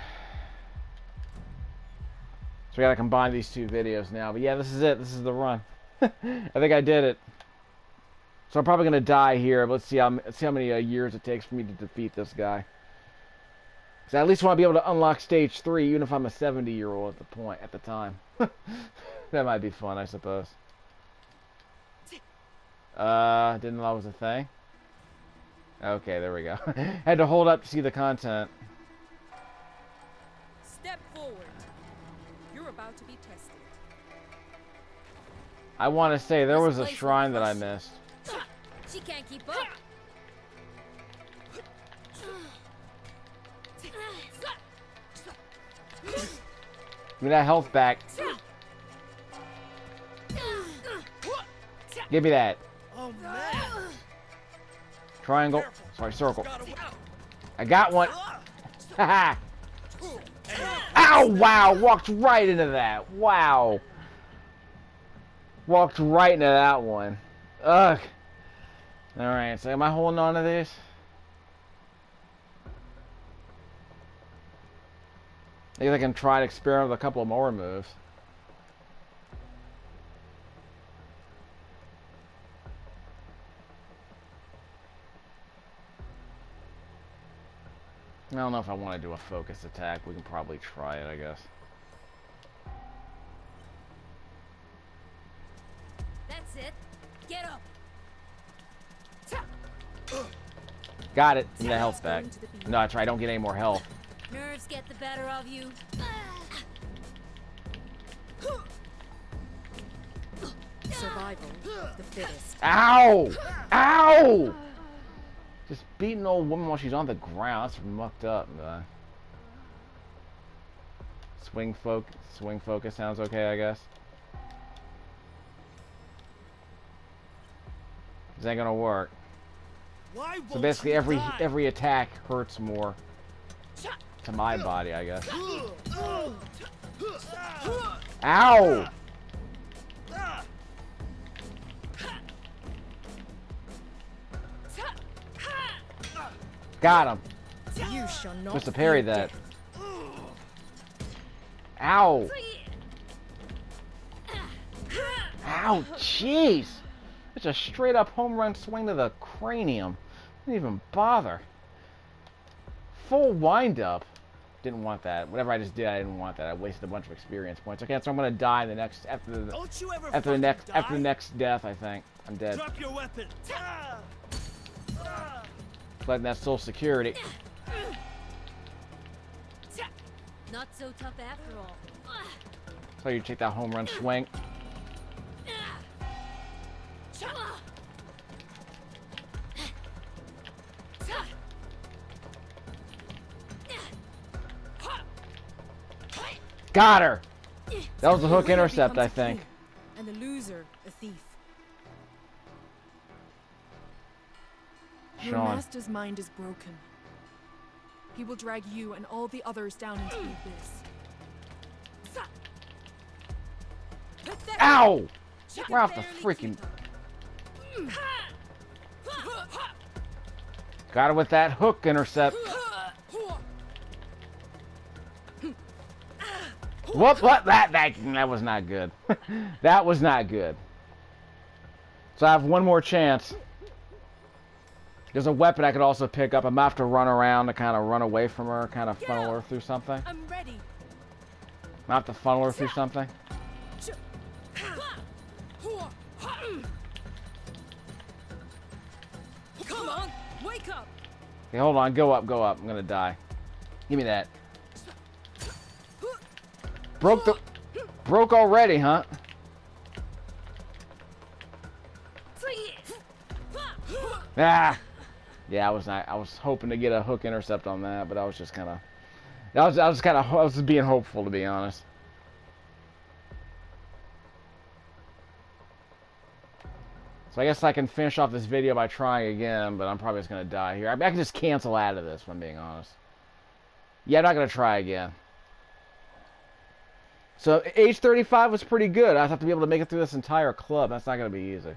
So we gotta combine these two videos now. But yeah, this is it. This is the run. I think I did it. So I'm probably gonna die here. But let's see how many years it takes for me to defeat this guy. Because I at least want to be able to unlock stage 3, even if I'm a 70-year-old at the time. That might be fun, I suppose. Didn't know that was a thing. Okay, there we go. Had to hold up to see the content. Step forward. You're about to be tested. I want to say there This was a place will shrine that I crush you. missed. She can't keep up. Give me that health back. Give me that. Oh man! Triangle. Sorry, circle. Gotta win. I got one. Haha. Ow! Wow! Walked right into that. Wow. Walked right into that one. Ugh. Alright, so am I holding on to these? Maybe I can try to experiment with a couple more moves. I don't know if I want to do a focus attack. We can probably try it, I guess. That's it. Get up. Got it. Give me that health back. No, that's right. I don't get any more health. Nerves get the better of you. Survival of the fittest. Ow! Ow! Just beating an old woman while she's on the ground. That's mucked up. Swing focus sounds okay, I guess. This ain't gonna work. Why So won't basically, you every die? attack hurts more to my body, I guess. Ow! Got him. You shall not Supposed to parry fear that. death. Ow! Ow! Jeez! It's a straight up home run swing to the cranium. Didn't even bother. Full wind up. Didn't want that. Whatever I just did, I didn't want that. I wasted a bunch of experience points. Okay, so I'm gonna die in the next after the next death. I think I'm dead. Drop your weapon. Letting that Social Security. Not so tough after all. So you take that home run swing. Got her. That was a hook Winner intercept, I becomes a think. king, and the loser a thief. Your Sean. master's mind is broken. He will drag you and all the others down into the abyss. Ow! She can Right off the barely freaking. keep up. Got her with that hook intercept. Whoop! What? That was not good. That was not good. So I have one more chance. There's a weapon I could also pick up. I'm gonna have to run around to kind of run away from her, kind of funnel her through something. I'm ready. I have to funnel her through something. Come on, wake up. Okay, hold on. Go up, go up. I'm gonna die. Give me that. Broke already, huh? Ah. Yeah, I was hoping to get a hook intercept on that, but I was just kind of. I was just being hopeful, to be honest. So I guess I can finish off this video by trying again, but I'm probably just gonna die here. I can just cancel out of this, if I'm being honest. Yeah, I'm not gonna try again. So age 35 was pretty good. I have to be able to make it through this entire club. That's not gonna be easy.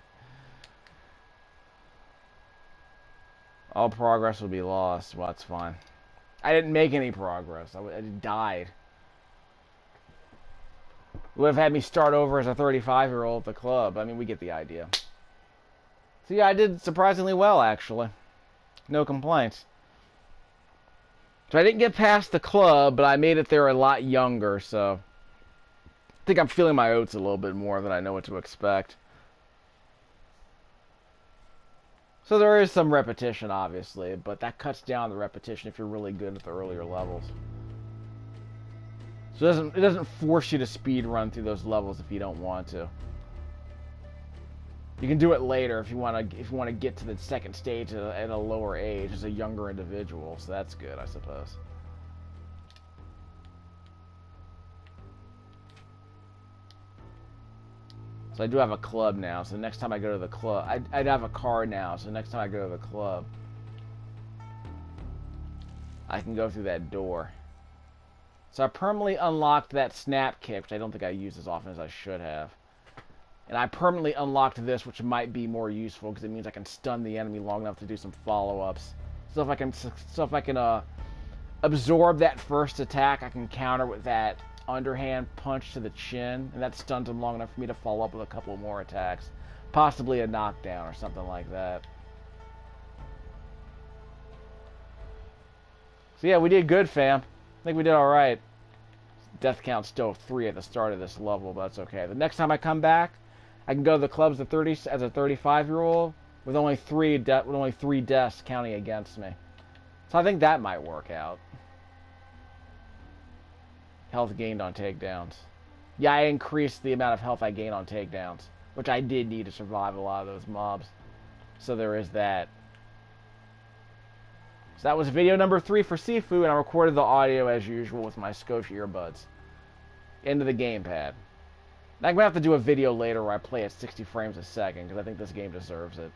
All progress will be lost. Well, that's fine. I didn't make any progress. I died. would have had me start over as a 35-year-old at the club. I mean, we get the idea. So yeah, I did surprisingly well, actually. No complaints. So I didn't get past the club, but I made it there a lot younger, so I think I'm feeling my oats a little bit more than I know what to expect. So there is some repetition, obviously, but that cuts down the repetition if you're really good at the earlier levels. So it doesn't force you to speed run through those levels if you don't want to. You can do it later if you want to get to the second stage at a lower age as a younger individual. So that's good, I suppose. So I do have a club now. So next time I go to the club, I'd have a car now. So next time I go to the club, I can go through that door. So I permanently unlocked that snap kick, which I don't think I use as often as I should have. And I permanently unlocked this, which might be more useful because it means I can stun the enemy long enough to do some follow-ups. So if I can absorb that first attack, I can counter with that underhand punch to the chin, and that stuns him long enough for me to follow up with a couple more attacks, possibly a knockdown or something like that. So yeah, we did good, fam. I think we did all right. Death count's still 3 at the start of this level, but that's okay. The next time I come back, I can go to the clubs as a 35-year-old with only 3 deaths counting against me. So I think that might work out. Health gained on takedowns. Yeah, I increased the amount of health I gain on takedowns, which I did need to survive a lot of those mobs. So there is that. So that was video number 3 for Sifu, and I recorded the audio as usual with my Scotia earbuds into the gamepad. I'm going to have to do a video later where I play at 60 frames a second, because I think this game deserves it.